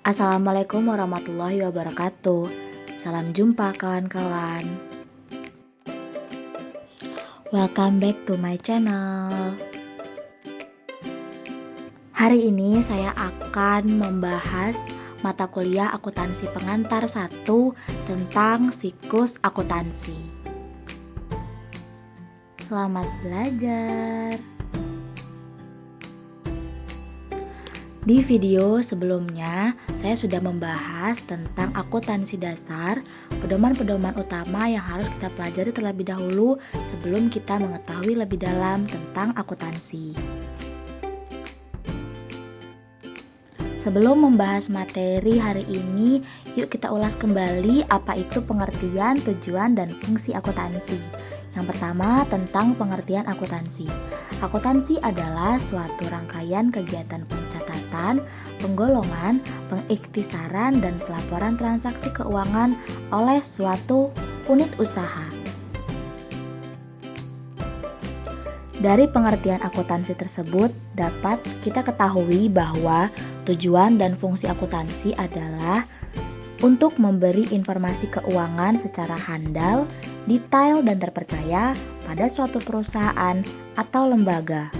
Assalamualaikum warahmatullahi wabarakatuh. Salam jumpa kawan-kawan. Welcome back to my channel. Hari ini saya akan membahas mata kuliah akuntansi pengantar 1 tentang siklus akuntansi. Selamat belajar. Di video sebelumnya, saya sudah membahas tentang akuntansi dasar, pedoman-pedoman utama yang harus kita pelajari terlebih dahulu sebelum kita mengetahui lebih dalam tentang akuntansi. Sebelum membahas materi hari ini, yuk kita ulas kembali apa itu pengertian, tujuan, dan fungsi akuntansi. Yang pertama, tentang pengertian akuntansi. Akuntansi adalah suatu rangkaian kegiatan pencatatan, penggolongan, pengikhtisaran, dan pelaporan transaksi keuangan oleh suatu unit usaha. Dari pengertian akuntansi tersebut dapat kita ketahui bahwa tujuan dan fungsi akuntansi adalah untuk memberi informasi keuangan secara handal, detail, dan terpercaya pada suatu perusahaan atau lembaga.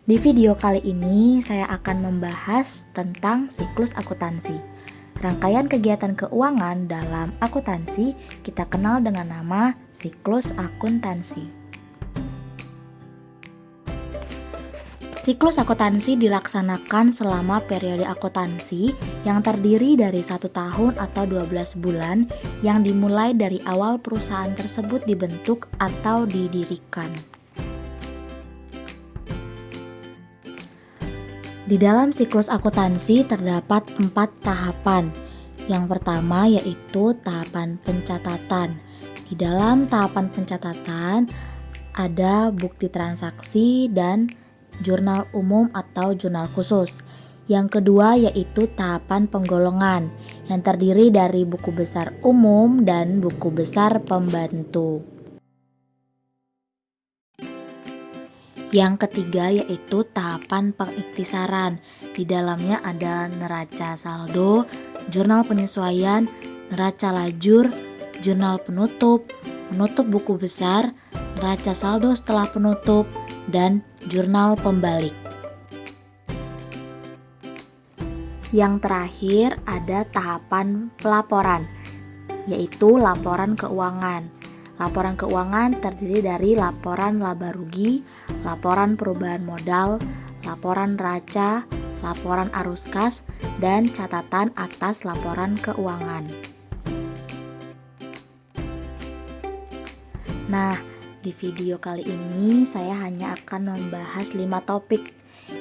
Di video kali ini saya akan membahas tentang siklus akuntansi. Rangkaian kegiatan keuangan dalam akuntansi kita kenal dengan nama siklus akuntansi. Siklus akuntansi dilaksanakan selama periode akuntansi yang terdiri dari 1 tahun atau 12 bulan yang dimulai dari awal perusahaan tersebut dibentuk atau didirikan. Di dalam siklus akuntansi terdapat 4 tahapan. Yang pertama yaitu tahapan pencatatan. Di dalam tahapan pencatatan ada bukti transaksi dan jurnal umum atau jurnal khusus. Yang kedua yaitu tahapan penggolongan yang terdiri dari buku besar umum dan buku besar pembantu. Yang ketiga yaitu tahapan pengikhtisaran. Di dalamnya ada neraca saldo, jurnal penyesuaian, neraca lajur, jurnal penutup, penutup buku besar, neraca saldo setelah penutup, dan jurnal pembalik. Yang terakhir ada tahapan pelaporan, yaitu laporan keuangan. Laporan keuangan terdiri dari laporan laba rugi, laporan perubahan modal, laporan neraca, laporan arus kas, dan catatan atas laporan keuangan. Nah, di video kali ini saya hanya akan membahas 5 topik,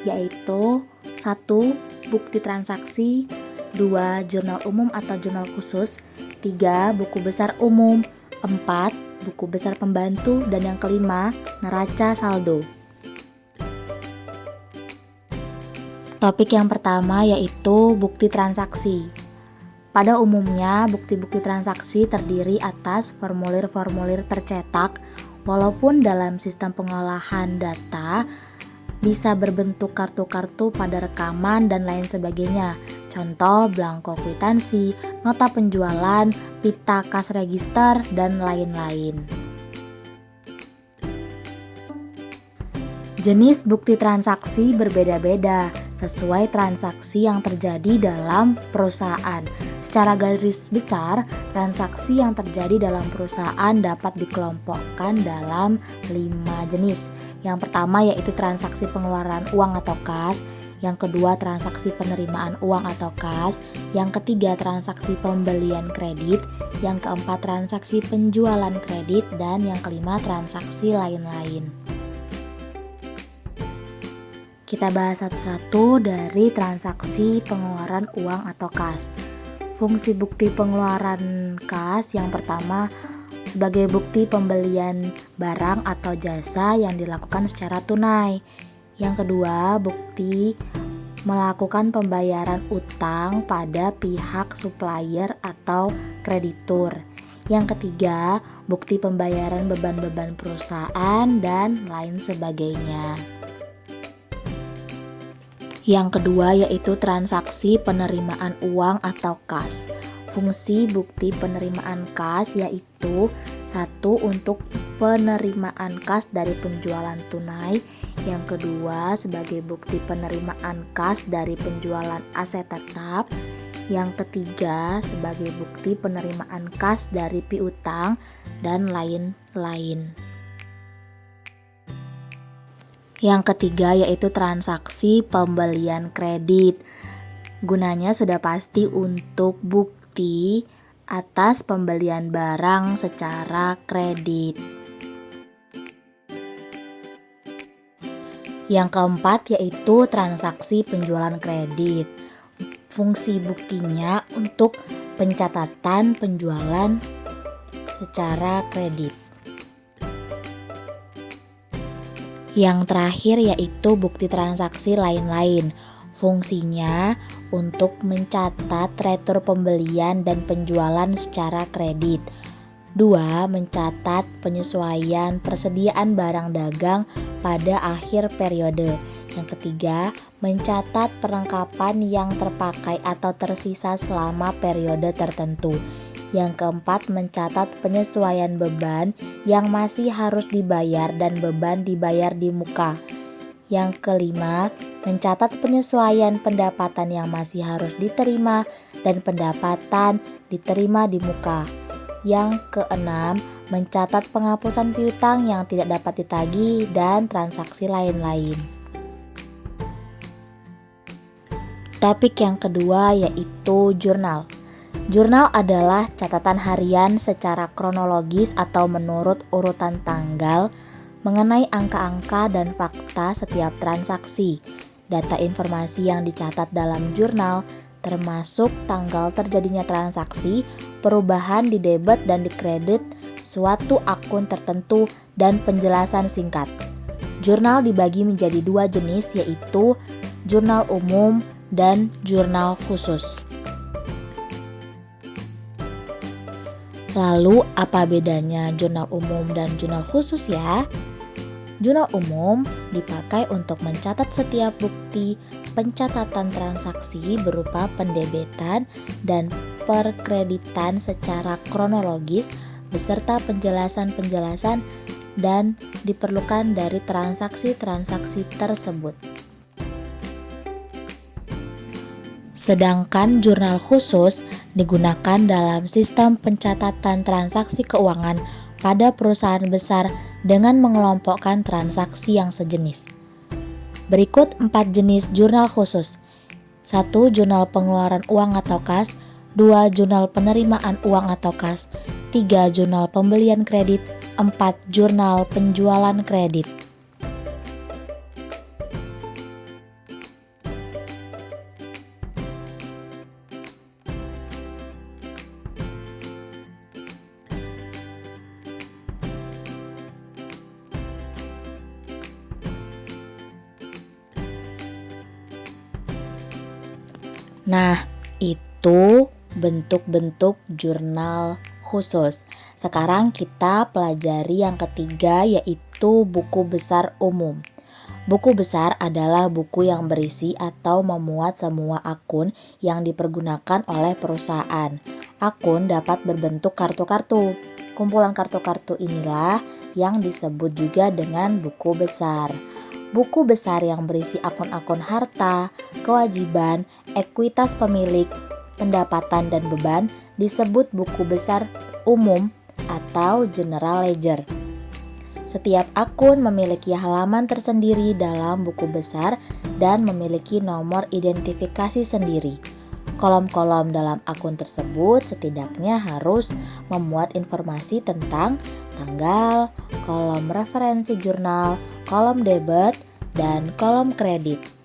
yaitu 1. Bukti transaksi, 2. Jurnal umum atau jurnal khusus, 3. Buku besar umum, 4. Buku besar pembantu, dan yang kelima, neraca saldo. Topik yang pertama yaitu bukti transaksi. Pada umumnya, bukti-bukti transaksi terdiri atas formulir-formulir tercetak, walaupun dalam sistem pengolahan data bisa berbentuk kartu-kartu pada rekaman dan lain sebagainya. Contoh belangko kwitansi, nota penjualan, pita kas register, dan lain-lain. Jenis bukti transaksi berbeda-beda sesuai transaksi yang terjadi dalam perusahaan. Secara garis besar, transaksi yang terjadi dalam perusahaan dapat dikelompokkan dalam 5 jenis. Yang pertama yaitu transaksi pengeluaran uang atau kas, yang kedua transaksi penerimaan uang atau kas, yang ketiga transaksi pembelian kredit, yang keempat transaksi penjualan kredit, dan yang kelima transaksi lain-lain. Kita bahas satu-satu dari transaksi pengeluaran uang atau kas. Fungsi bukti pengeluaran kas yang pertama sebagai bukti pembelian barang atau jasa yang dilakukan secara tunai. Yang kedua, bukti melakukan pembayaran utang pada pihak supplier atau kreditur. Yang ketiga, bukti pembayaran beban-beban perusahaan dan lain sebagainya. Yang kedua yaitu transaksi penerimaan uang atau kas. Fungsi bukti penerimaan kas yaitu satu, untuk penerimaan kas dari penjualan tunai. Yang kedua, sebagai bukti penerimaan kas dari penjualan aset tetap. Yang ketiga, sebagai bukti penerimaan kas dari piutang dan lain-lain. Yang ketiga yaitu transaksi pembelian kredit. Gunanya sudah pasti untuk bukti atas pembelian barang secara kredit. Yang keempat yaitu transaksi penjualan kredit. Fungsi buktinya untuk pencatatan penjualan secara kredit. Yang terakhir yaitu bukti transaksi lain-lain. Fungsinya untuk mencatat retur pembelian dan penjualan secara kredit. 2. Mencatat penyesuaian persediaan barang dagang pada akhir periode. Yang ketiga, mencatat perlengkapan yang terpakai atau tersisa selama periode tertentu. Yang keempat, mencatat penyesuaian beban yang masih harus dibayar dan beban dibayar di muka. Yang kelima, mencatat penyesuaian pendapatan yang masih harus diterima dan pendapatan diterima di muka. Yang keenam, mencatat penghapusan piutang yang tidak dapat ditagih dan transaksi lain-lain. Topik yang kedua yaitu jurnal. Jurnal adalah catatan harian secara kronologis atau menurut urutan tanggal mengenai angka-angka dan fakta setiap transaksi. Data informasi yang dicatat dalam jurnal termasuk tanggal terjadinya transaksi, perubahan di debit dan di kredit suatu akun tertentu, dan penjelasan singkat. Jurnal dibagi menjadi dua jenis yaitu jurnal umum dan jurnal khusus. Lalu apa bedanya jurnal umum dan jurnal khusus ya? Jurnal umum dipakai untuk mencatat setiap bukti pencatatan transaksi berupa pendebetan dan perkreditan secara kronologis beserta penjelasan-penjelasan dan diperlukan dari transaksi-transaksi tersebut. Sedangkan jurnal khusus digunakan dalam sistem pencatatan transaksi keuangan pada perusahaan besar dengan mengelompokkan transaksi yang sejenis. Berikut 4 jenis jurnal khusus. 1. Jurnal pengeluaran uang atau kas. 2. Jurnal penerimaan uang atau kas. 3. Jurnal pembelian kredit. 4. Jurnal penjualan kredit. Nah, itu bentuk-bentuk jurnal khusus. Sekarang kita pelajari yang ketiga yaitu buku besar umum. Buku besar adalah buku yang berisi atau memuat semua akun yang dipergunakan oleh perusahaan. Akun dapat berbentuk kartu-kartu. Kumpulan kartu-kartu inilah yang disebut juga dengan buku besar. Buku besar yang berisi akun-akun harta, kewajiban, ekuitas pemilik, pendapatan dan beban disebut buku besar umum atau general ledger. Setiap akun memiliki halaman tersendiri dalam buku besar dan memiliki nomor identifikasi sendiri. Kolom-kolom dalam akun tersebut setidaknya harus memuat informasi tentang tanggal, kolom referensi jurnal, kolom debit, dan kolom kredit.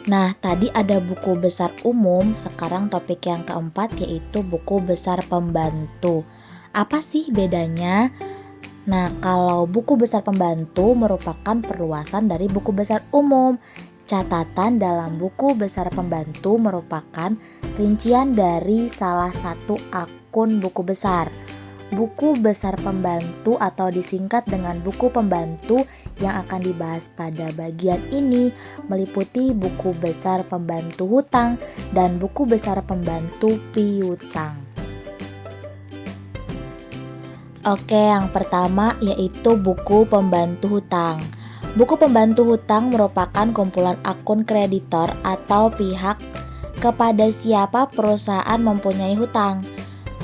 Nah, tadi ada buku besar umum, sekarang topik yang keempat yaitu buku besar pembantu. Apa sih bedanya? Nah, kalau buku besar pembantu merupakan perluasan dari buku besar umum. Catatan dalam buku besar pembantu merupakan rincian dari salah satu akun buku besar. Buku besar pembantu atau disingkat dengan buku pembantu yang akan dibahas pada bagian ini meliputi buku besar pembantu hutang dan buku besar pembantu piutang. Oke, yang pertama yaitu buku pembantu hutang. Buku pembantu hutang merupakan kumpulan akun kreditor atau pihak kepada siapa perusahaan mempunyai hutang.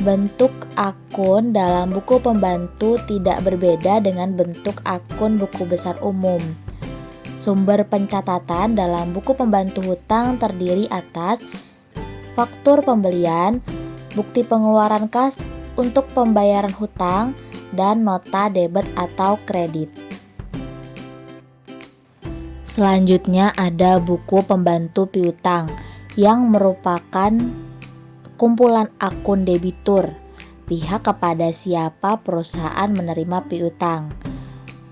Bentuk akun dalam buku pembantu tidak berbeda dengan bentuk akun buku besar umum. Sumber pencatatan dalam buku pembantu hutang terdiri atas faktur pembelian, bukti pengeluaran kas untuk pembayaran hutang, dan nota debit atau kredit. Selanjutnya ada buku pembantu piutang yang merupakan kumpulan akun debitur, pihak kepada siapa perusahaan menerima piutang.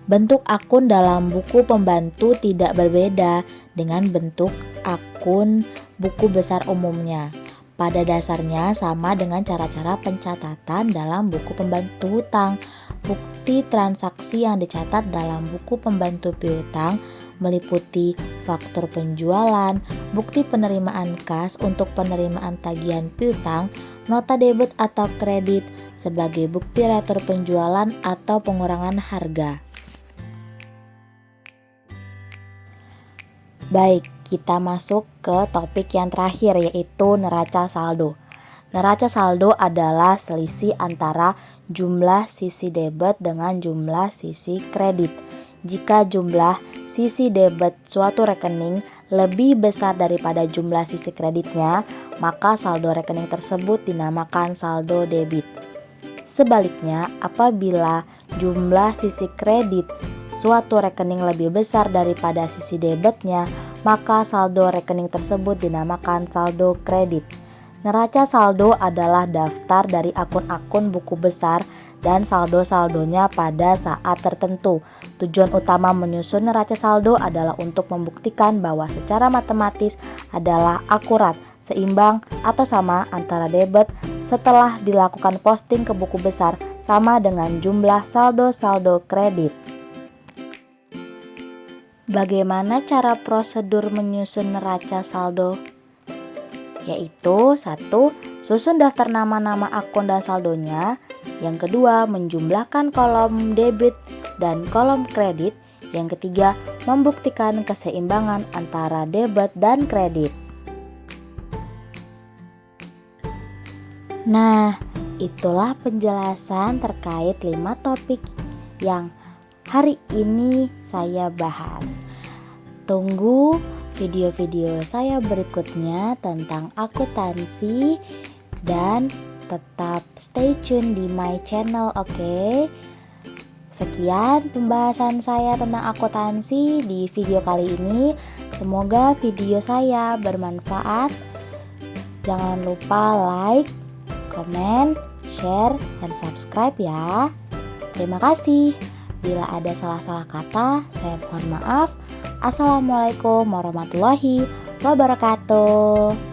Bentuk akun dalam buku pembantu tidak berbeda dengan bentuk akun buku besar umumnya. Pada dasarnya sama dengan cara-cara pencatatan dalam buku pembantu hutang. Bukti transaksi yang dicatat dalam buku pembantu piutang meliputi faktur penjualan, bukti penerimaan kas untuk penerimaan tagihan piutang, nota debit atau kredit sebagai bukti retur penjualan atau pengurangan harga. Baik, kita masuk ke topik yang terakhir yaitu neraca saldo. Neraca saldo adalah selisih antara jumlah sisi debit dengan jumlah sisi kredit. Jika jumlah sisi debit suatu rekening lebih besar daripada jumlah sisi kreditnya, maka saldo rekening tersebut dinamakan saldo debit. Sebaliknya, apabila jumlah sisi kredit suatu rekening lebih besar daripada sisi debitnya, maka saldo rekening tersebut dinamakan saldo kredit. Neraca saldo adalah daftar dari akun-akun buku besar dan saldo-saldonya pada saat tertentu. Tujuan utama menyusun neraca saldo adalah untuk membuktikan bahwa secara matematis adalah akurat, seimbang atau sama antara debit setelah dilakukan posting ke buku besar sama dengan jumlah saldo-saldo kredit. Bagaimana cara prosedur menyusun neraca saldo? Yaitu 1. Susun daftar nama-nama akun dan saldonya. Yang kedua, menjumlahkan kolom debit dan kolom kredit. Yang ketiga, membuktikan keseimbangan antara debit dan kredit. Nah, itulah penjelasan terkait 5 topik yang hari ini saya bahas. Tunggu video-video saya berikutnya tentang akuntansi dan tetap stay tune di my channel, oke? Sekian pembahasan saya tentang akuntansi di video kali ini. Semoga video saya bermanfaat. Jangan lupa like, komen, share, dan subscribe ya. Terima kasih. Bila ada salah-salah kata, saya mohon maaf. Assalamualaikum warahmatullahi wabarakatuh.